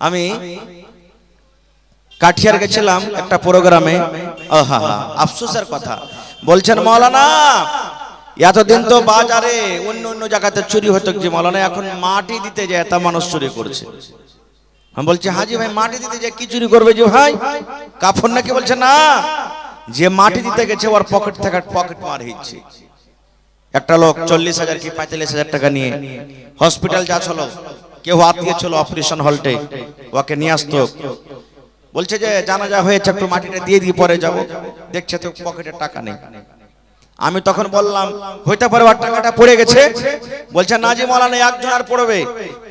আমি কাঠিয়ার গেছিলাম একটা প্রোগ্রামে, আফসোসের কথা বলছেন মৌলানা এতদিন তো বাজারে অন্য অন্য জায়গাতে চুরি হতো যে মৌলানা এখন মাটি দিতে যায় তা মানুষ চুরি করছে। আমি বলছি হাজি ভাই মাটি দিতে যায় কি চুরি করবে যে ভাই কাফন নাকি? বলছে না, যে মাটি দিতে গেছে ওর পকেট থেকে পকেট মার হচ্ছে। একটা লোক 40,000 কি 45,000 টাকা নিয়ে হসপিটাল যাচ্ছিল, কেউ আত্মীয় ছিল অপারেশন হলটে, ওকে নিয়ে আসতো, বলছে যে জানাজা হয়েছে একটু মাটিটা দিয়ে দিয়ে পরে যাব, দেখছে তো পকেটে টাকা নেই। আমি তখন বললাম হইতে পারে ওর টাকাটা পড়ে গেছে। বলছে না জি মৌলানা একজন আর পড়বে,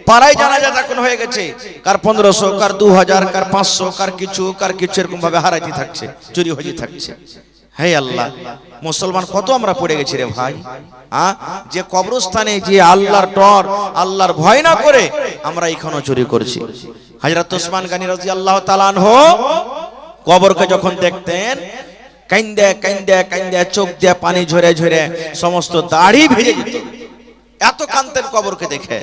পাড়ায় জানাজা তখন হয়ে গেছে, কার 1500 কার 2000 কার 500 কার কিছু এরকম ভাবে হারাইতে থাকছে, চুরি হয়ে থাকছে। হে আল্লাহ, মুসলমান কত আমরা পড়ে গেছি রে ভাই। যে কবরস্থানে যে আল্লাহর ডর আল্লাহর ভয় না করে আমরা এখনো চুরি করছি। হযরত ওসমান গনি রাদিয়াল্লাহু তাআলা আনহু কবরকে যখন দেখতেন কাইন্দে কাইন্দে কাইন্দে চোখ দিয়ে পানি ঝরে ঝরে সমস্ত দাড়ি ভিজে যেত, এত কাঁদতেন কবরকে দেখে।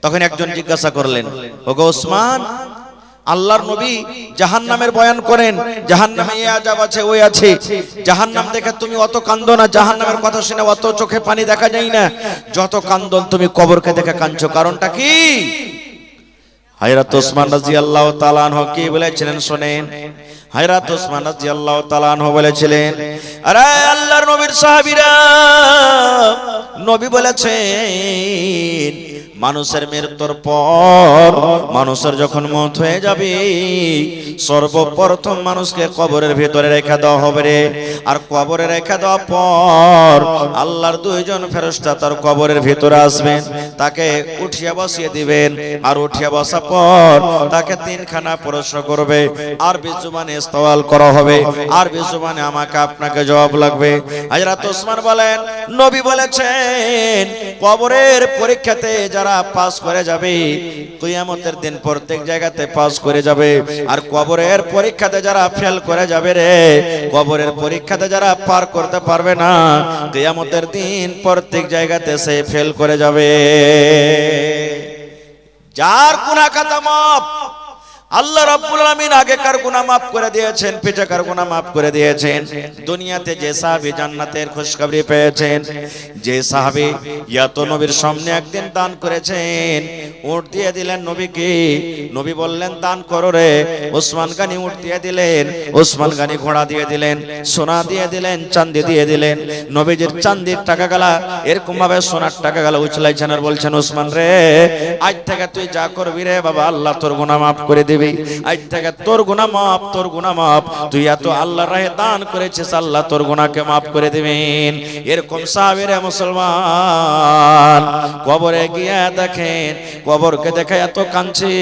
তখন একজন জিজ্ঞাসা করলেন, ওগো ওসমান, আল্লাহর নবী জাহান্নামের বয়ান করেন, জাহান্নামে এই আযাব আছে ওই আছে, জাহান্নাম দেখে তুমি অত কাঁদো না, জাহান্নামের কথা শুনে অত চোখে পানি দেখা যায় না, যত কান্দন তুমি কবরকে দেখে কাঁদছো, কারণটা কি? হযরত ওসমান রাদিয়াল্লাহু তাআলা আনহু কি বলেছিলেন শুনেন। হযরত ওসমান রাদিয়াল্লাহু তাআলা আনহু বলেছিলেন, আরে আল্লাহর নবীর সাহাবীরা, নবী বলেছেন মানুষের মৃত্যুর পর মানুষের যখন মওত হয়ে যাবে সর্বপ্রথম মানুষকে কবরের ভিতরে রেখে দেওয়া হবে রে। আর কবরে রেখে দেওয়ার পর আল্লাহর দুইজন ফেরেশতা তার কবরের ভিতরে আসবেন, তাকে উঠিয়ে বসিয়ে দিবেন, আর উঠিয়ে বসার পর তাকে তিনখানা প্রশ্ন করবে, আর বিজুবানে সওয়াল করা হবে, আর বিজুবানে আমাকে আপনাকে জবাব লাগবে। হযরত ওসমান বলেন, নবী বলেছেন কবরের পরীক্ষাতে যারা পাস করে যাবে কিয়ামতের দিন প্রত্যেক জায়গাতে পাস করে যাবে, আর কবরের পরীক্ষাতে যারা ফেল করে যাবে রে, কবরের পরীক্ষাতে যারা পার করতে পারবে না কিয়ামতের দিন প্রত্যেক জায়গাতে সে ফেল করে যাবে। যার গুনাহ খাতা মাফ, আল্লাহ রাব্বুল আলামিন আগেকার গুনাহ মাফ করে দিয়েছেন, পিছাকার গুনাহ মাফ করে দিয়েছেন। দুনিয়াতে যে সাহাবী জান্নাতের খুশখবরি পেয়েছেন, যে সাহাবী ইয়াত নবীর সামনে একদিন দান করেছেন, উট দিয়ে দিলেন নবীকে, নবী বললেন দান করো রে। ওসমান গনি উট দিয়ে দিলেন, ওসমান গনি ঘোড়া দিয়ে দিলেন, সোনা দিয়ে দিলেন, চাঁদি দিয়ে দিলেন। নবীজির চাঁদির টাকা গলা এরকম ভাবে সোনার টাকা গলা উছলাইছেন আর বলছেন, ওসমান রে আজ থেকে তুই যা করবি রে বাবা আল্লাহ তোর গুনাহ মাফ করে দিবে, আজ থেকে তোর গুনাহ মাফ, তোর গুনাহ মাফ, তুই এত আল্লাহর রাহে দান করেছিস, আল্লাহ তোর গুনাহকে মাফ করে দিবেন। এরকম সাহাবীরা মুসলমান কবরে গিয়ে দেখেন, কবরকে দেখে এত কাঁদছে,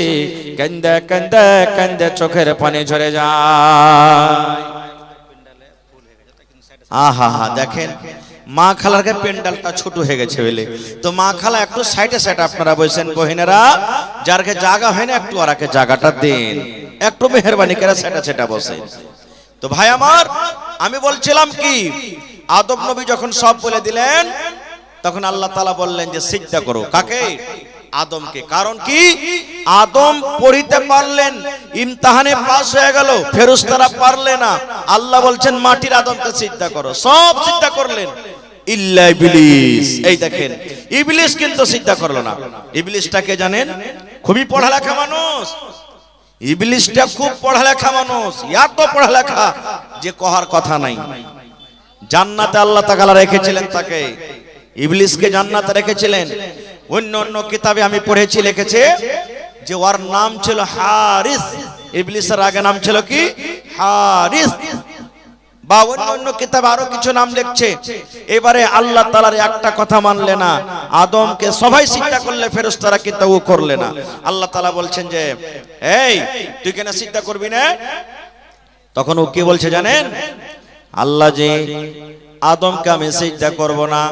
কান্দে কান্দে কান্দে চোখের পানি ঝরে যায়। আহা হা, দেখেন মা খালার পেন্ডালটা ছোট হয়ে গেছে বলে, তো মা খালা একটু সাইডে সাইডে আপনারা বসেন, বহিনেরা যারকে জায়গা হয় না একটু আরাকে জায়গাটা দেন, একটু মেহেরবানি করে সাইডে সাইডে বসে। তো ভাই আমার, আমি বলছিলাম কি, আদম নবী যখন সব বলে দিলেন তখন আল্লাহ তাআলা বললেন যে সিজদা করো, কাকে? আদমকে। কারণ কি, আদম পড়িতে পারলেন, ইমতিহানে পাস হয়ে গেল, ফেরেশতারা পারলে না, আল্লাহ বলছেন মাটির আদমকে সিজদা করো, সব সিজদা করলেন ইল্লা ইবলিস। এই দেখেন ইবলিস কিন্তু সিজদা করলো না। ইবলিসটাকে জানেন, খুবই পড়ালেখা মানুষ, ইবলিসটা খুব পড়ালেখা মানুষ, এত পড়ালেখা যে কহার কথা নাই। জান্নাতে আল্লাহ তাআলা রেখেছিলেন তাকে, ইবলিসকে জান্নাতে রেখেছিলেন। অন্য অন্য কিতাবে আমি পড়েছি লিখেছে যে ওর নাম ছিল হারিস, ইবলিসের আগে নাম ছিল কি হারিস, বা অন্য অন্য কিতাবে আরো কিছু নাম লিখছে। এবারে আল্লাহ তাআলার একটা কথা মানলে না, আদমকে সবাই সিজদা করলে ফেরেশতারা কিন্তু ও করলে না। আল্লাহ তাআলা বলছেন যে এই তুই কেন সিজদা করবি না? তখন ও কি বলছে জানেন, আল্লাহ যে আদমকে আমি সিজদা করব না।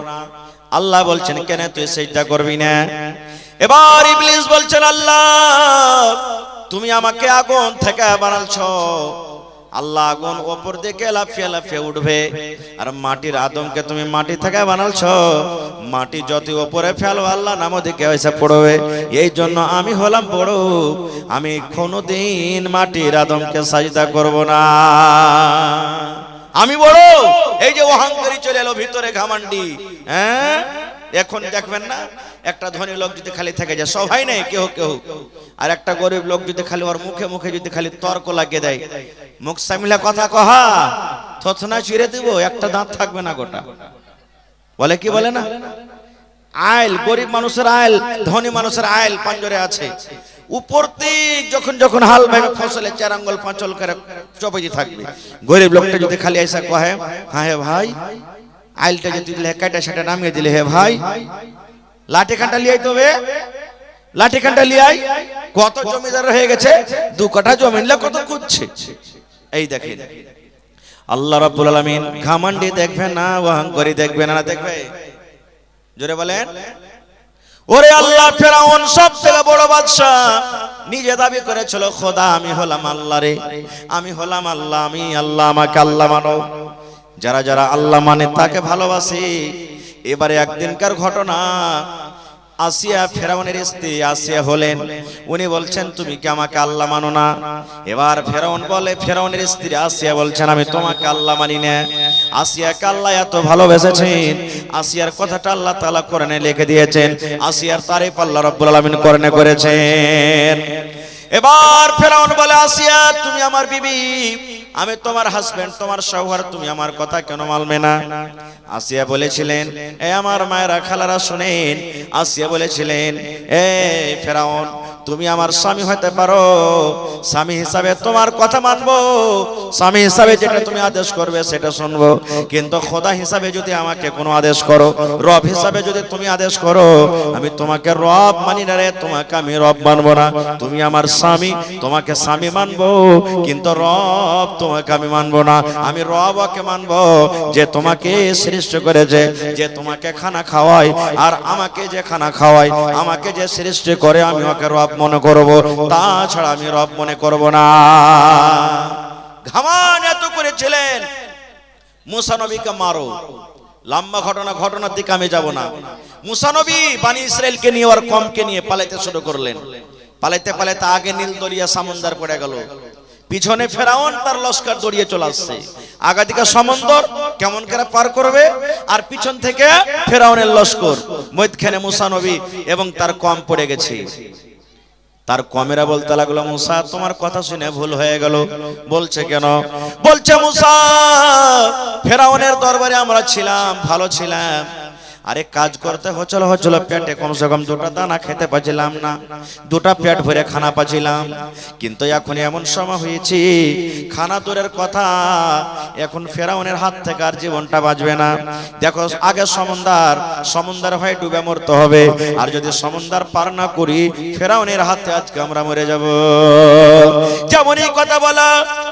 আল্লাহ বলছেন কেন তুই সিজদা করবি না? এবার ইবলিস বলছেন, আল্লাহ তুমি আমাকে আগুন থেকে বানালছো, আল্লাহ আগুন ওপর দিকে লাফিয়ে লাফিয়ে উঠবে, আর মাটির আদমকে তুমি মাটি থেকে বানালছো, মাটি যত উপরে ফেলো আল্লাহ নাম দিকে এসে পড়বে। এই জন্য আমি হলাম বড়, আমি কোনোদিন মাটির আদমকে সাজদা করব না, আমি বড়। এই যে অহংকারী চলে এলো ভিতরে ঘামান্ডি। হ্যাঁ, এখন দেখবেন না, একটা ধনী লোক যদি খালি থেকে যায় সবাই নেই কেউ কেউ, আর একটা গরিব লোক যদি খালি ওর মুখে মুখে যদি খালি তর্ক লাগিয়ে দেয়, মুখ সামিলা কথা কহা থথনা চিরে দিব, একটা দাঁত থাকবে না গোটা। বলে কি বলে না, আইল গরিব মানুষের আইল, ধনী মানুষের আইল পাঞ্জরে আছে। উপর দিক যখন যখন হাল ভাবে ফসলে 4 আঙ্গুল 5 আঙ্গুল করে চপেজি থাকবে। গরিব লোকটা যদি খালি এসে কহে, হ্যাঁ হে ভাই, আইলটা যদি কাটা সেটা নামিয়ে দিলে, হে ভাই লাঠি কাঁটা লিয়াই তবে, লাঠি কাঁটা লিয়াই, কত জমিদার হয়ে গেছে, 2 কাঠা জমি নিলে কত খুঁজছে। এই দেখেন আল্লাহ রাব্বুল আলামিন ঘামান্ডি দেখবে না, অহংকারী দেখবে না, দেখবে? জোরে বলেন। ওরে আল্লাহ, ফেরাউন সব থেকে বড় বাদশা, নিজে দাবি করেছিল খোদা আমি হলাম আল্লাহ রে, আমি হলাম আল্লাহ, আমি আল্লাহ, আমাকে আল্লাহ মানো। যারা যারা আল্লাহ মানে তাকে ভালোবাসে। এবারে একদিনকার ঘটনা, আসিয়া ফেরাউনের স্ত্রী আসিয়া হলেন, উনি বলছেন তুমি কি আমাকে আল্লাহ মানো না? এবার ফেরাউন বলে, ফেরাউনের স্ত্রী আসিয়া বলছেন আমি তোমাকে আল্লাহ মানি না। আসিয়াকে আল্লাহ এত ভালোবেসেছেন, আসিয়ার কথাটা আল্লাহ তাআলা কোরআনে লিখে দিয়েছেন, আসিয়ার তারিফ আল্লাহ রাব্বুল আলামিন কোরআনে করেছেন। এবার ফেরাউন বলে, আসিয়া তুমি আমার বিবি, আমি তোমার হাজবেন্ড, তোমার শওহর, তুমি আমার কথা কেন মানবে না? আসিয়া বলেছিলেন, এ আমার মায়েরা খালারা শুনেন, আসিয়া বলেছিলেন, এ ফেরাউন তুমি আমার স্বামী হতে পারো, স্বামী হিসাবে তোমার কথা মানবো, স্বামী হিসাবে যেটা তুমি আদেশ করবে সেটা শুনবো, কিন্তু খোদা হিসাবে যদি আমাকে কোনো আদেশ করো, রব হিসাবে যদি তুমি আদেশ করো, আমি তোমাকে রব মানি না রে, তোমাকে আমি রব মানবো না। তুমি আমার স্বামী, তোমাকে স্বামী মানবো, কিন্তু রব তোমাকে আমি মানবো না। আমি রবকে মানবো যে তোমাকে সৃষ্টি করেছে, যে তোমাকে খানা খাওয়ায়, আর আমাকে যে খানা খাওয়ায়, আমাকে যে সৃষ্টি করে আমি ওকে রব মনে করব, তাছাড়া আমি রব মনে করব না। ঘামান এত করেছিলেন মুসা নবীকে মারো। লম্বা ঘটনা, ঘটনার দিকে আমি যাব না। মুসা নবী বানি ইসরাইলকে নিয়ে আর কমকে নিয়ে পালাইতে শুরু করলেন। পালাইতে পালাইতে আগে নীল দরিয়া সমুদ্র পড়ে গেল, পিছনে ফেরাউন তার লস্কর দড়িয়ে চলে আসছে। আগাদিকে সমুদ্র কেমন করে পার করবে, আর পিছন থেকে ফেরাউনের লস্কর, মধ্যখানে মুসা নবী এবং তার কম পড়ে গেছে। তার কমেরা বলতে লাগলো, মুসা তোমার কথা শুনে ভুল হয়ে গেল। বলছে কেন? বলছে মুসা ফেরাউনের দরবারে আমরা ছিলাম, ভালো ছিলাম, আরে কাজ করতে হচ্ছিল, পেটে কমসে কম 2টা দানা খেতে পাচ্ছিলাম না, 2টা পেট ভরে খানা পাচ্ছিলাম, কিন্তু এখন এমন সময় হয়েছে খানা দূরের কথা, এখন ফেরাউনের হাত থেকে আর জীবনটা বাঁচবে না। দেখো আগে সমুদ্র হয়ে ডুবে মরতে হবে, আর যদি সমুদ্র পার না করি ফেরাউনের হাতে আজকে আমরা মরে যাব। যেমন এই কথা বলা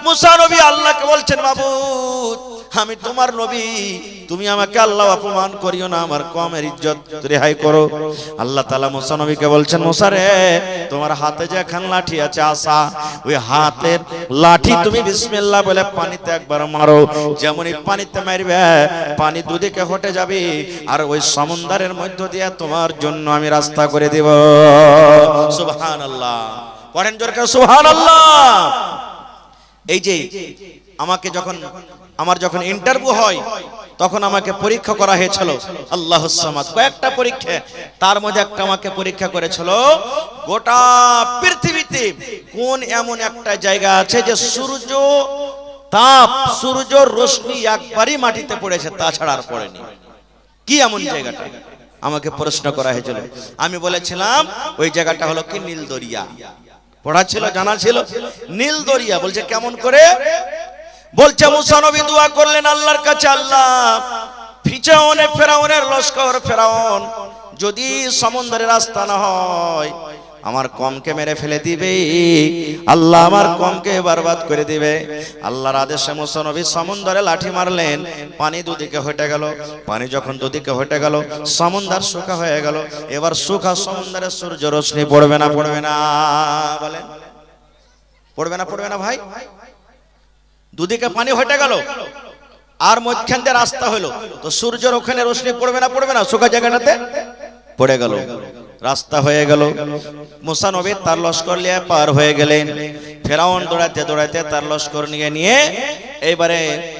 মুসা নবী আল্লাহকে বলছেন, মাবুদ আমি তোমার নবী, তুমি আমাকে আল্লাহ অপমান করিও না, আমার কমের ইজ্জত রেহাই করো। আল্লাহ তাআলা মুসা নবীকে বলছেন, মুসা রে তোমার হাতে যে খান লাঠি আছে আসা, ওই হাতের লাঠি তুমি বিসমিল্লাহ বলে পানিতে একবার মারো, যেমনই পানিতে মারবে পানি দুদিকে হটে যাবে, আর ওই সমুদ্রের মধ্য দিয়ে তোমার জন্য আমি রাস্তা করে দেব। সুবহানাল্লাহ, পড়েন জোরে করে সুবহানাল্লাহ। এই যে আমার যখন ইন্টারভিউ হয় তখন আমাকে পরীক্ষা করা হয়েছিল আল্লাহুস সামাদ, কয়েকটা পরীক্ষা, তার মধ্যে একটা আমাকে পরীক্ষা করেছিল গোটা পৃথিবীতে কোন এমন একটা জায়গা আছে যে সূর্য তাপ, সূর্য রশ্মি একবারই মাটিতে পড়েছে, তাছাড়া আর পড়েনি। কি এমন জায়গাটা আমাকে প্রশ্ন করা হয়েছিল। আমি বলেছিলাম ওই জায়গাটা হলো কি নীল দরিয়া। পড়া ছিল, জানা ছিল, নীল দরিয়া। বলছে কেমন করে? বলছে মুসা নবী দোয়া করলেন আল্লাহর কাছে, আল্লাহ ফেরাউনের লস্কর, ফেরাউন যদি সমুদ্রের রাস্তা না হয় আমার কমকে মেরে ফেলে দিবে, আল্লাহ আমার কমকে বরবাদ করে দিবে। আল্লাহর আদেশে মুসা নবী সমুদ্রে লাঠি মারলেন, পানি দুদিকে হটে গেল। পানি যখন দুদিকে হটে গেল সমুদ্র শুকা হয়ে গেল। এবার শুকা সমুদ্রে সূর্য রশ্মি পড়বে না? পড়বে না? বলেন পড়বে না? পড়বে না ভাই? দুদিকে পানি হটে গেল, আর মধ্যখান দিয়ে রাস্তা হলো। তো সূর্যের ওখানে রোশনি পড়বে না, পড়বে না? শুকা জায়গাটাতে পড়ে গেল, রাস্তা হয়ে গেল। মুসা নবী তার লস্কর নিয়ে পার হয়ে গেলেন। ফেরাউন দৌড়াতে দৌড়াতে তার লস্কর নিয়ে নিয়ে এইবারে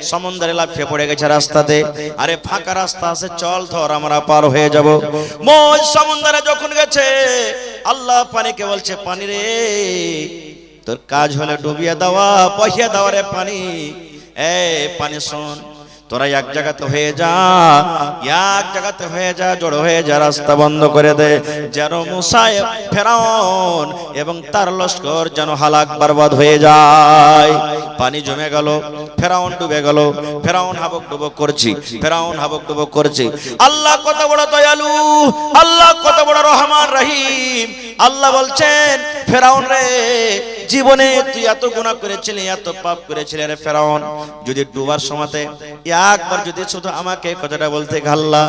সমুদ্রে লাফিয়ে পড়ে গেছে রাস্তাতে। আরে ফাঁকা রাস্তা আছে, চল ধর আমরা পার হয়ে যাব। মোজ সমুদ্রে যখন গেছে, আল্লাহ পানিকে বলছে, পানি রে তোর কাজ হলে ডুবিয়ে দেওয়া, বহিয়ে দেওয়া রে পানি। এ পানি শোন, তোরা এক জায়গাতে হয়ে যা, এক জায়গাতে হয়ে যা, জড়ো হয়ে যা, রাস্তা বন্ধ করে দে, যেন মুসা ফেরাউন এবং তার লস্কর যেন হালাক বরবাদ হয়ে যায়। পানি জমে গেল, ফেরাউন ডুবে গেল। ফেরাউন হাবক ডুবক করছি, ফেরাউন হাবক ডুবক করছে। আল্লাহ কত বড় দয়ালু, আল্লাহ কত বড় রহমান রহিম। আল্লাহ বলছেন, ফেরাউন রে, জীবনে তুই এত গুনাহ করেছিলি, এত পাপ করেছিলি রে ফেরাউন, যদি ডুবার সময়তে একবার যদি শুধু আমাকে কথাটা বলতে, আল্লাহ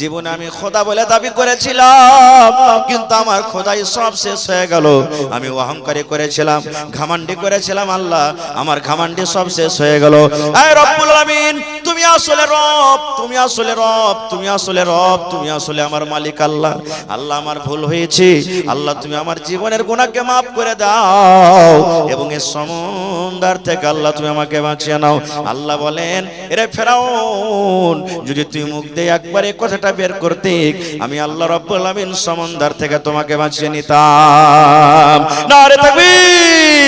জীবনে আমি খোদা বলে দাবি করেছিলাম, কিন্তু আমার খোদাই সব শেষ হয়ে গেল। আমি অহংকারী করেছিলাম, ঘামান্ডি করেছিলাম, আল্লাহ আমার ঘামান্ডি সব শেষ হয়ে গেল। আয় রব্বুল আলামিন, তুমি আসলে রব, তুমি আসলে রব, তুমি আসলে রব, তুমি আসলে আমার মালিক। আল্লাহ, আল্লাহ আমার ভুল হয়েছে, আল্লাহ তুমি আমার জীবনের গুনাহকে মাফ করে দাও এবং এই সমুদ্র থেকে আল্লাহ তুমি আমাকে বাঁচিয়ে নাও। আল্লাহ বলেন, এরে ফেরাউন, যদি তুই মুখ দিয়ে একবার এই কথাটা বের করতে, আমি আল্লাহ রাব্বুল আলামিন সমুদ্র থেকে তোমাকে বাঁচিয়ে নিতাম। নারে তাকবীর।